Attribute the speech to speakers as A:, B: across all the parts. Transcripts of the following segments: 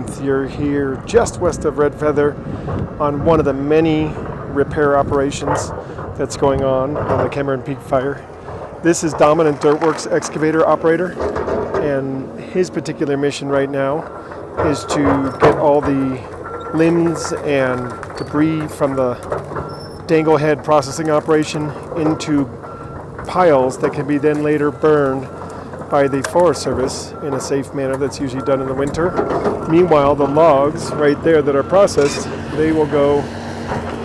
A: 7th. You're here just west of Red Feather on one of the many repair operations that's going on the Cameron Peak fire. This is Dominant Dirtworks excavator operator, and his particular mission right now is to get all the limbs and debris from the Danglehead processing operation into piles that can be then later burned by the Forest Service in a safe manner. That's usually done in the winter. Meanwhile, the logs right there that are processed, they will go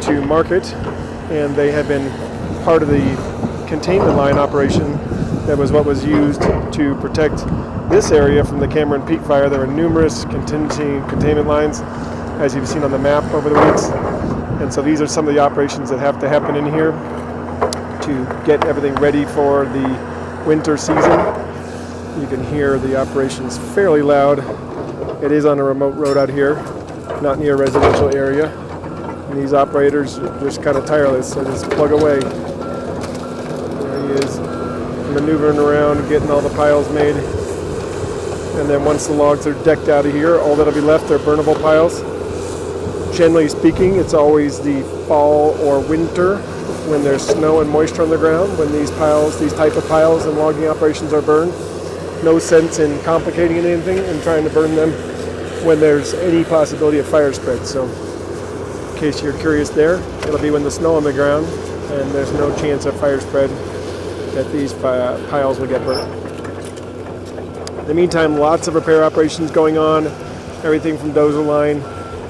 A: to market, and they have been part of the containment line operation that was what was used to protect this area from the Cameron Peak fire. There were numerous contingency containment lines, as you've seen on the map over the weeks. And so these are some of the operations that have to happen in here to get everything ready for the winter season. You can hear the operations fairly loud. It is on a remote road out here, not near a residential area. And these operators are just kind of tireless. They just plug away. There he is, maneuvering around, getting all the piles made. And then once the logs are decked out of here, all that'll be left are burnable piles. Generally speaking, it's always the fall or winter when there's snow and moisture on the ground when these type of piles and logging operations are burned. No sense in complicating anything and trying to burn them when there's any possibility of fire spread. So in case you're curious there, it'll be when the snow on the ground and there's no chance of fire spread that these piles will get burnt. In the meantime, lots of repair operations going on, everything from dozer line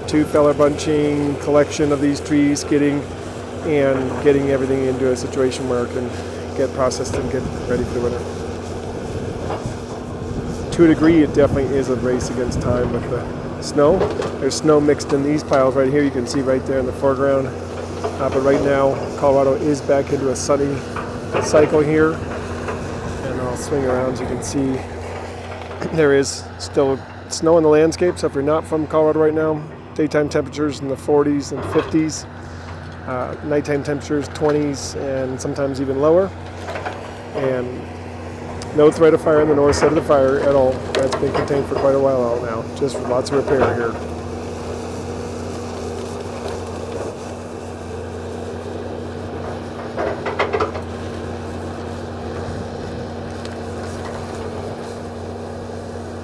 A: to feller bunching, collection of these trees, skidding, and getting everything into a situation where it can get processed and get ready for the winter. To a degree, it definitely is a race against time with the snow. There's snow mixed in these piles right here. You can see right there in the foreground. But right now, Colorado is back into a sunny cycle here. And I'll swing around so you can see there is still snow in the landscape. So if you're not from Colorado right now, daytime temperatures in the 40s and 50s. Nighttime temperatures 20s and sometimes even lower. And no threat of fire on the north side of the fire at all. That's been contained for quite a while out now, just for lots of repair here.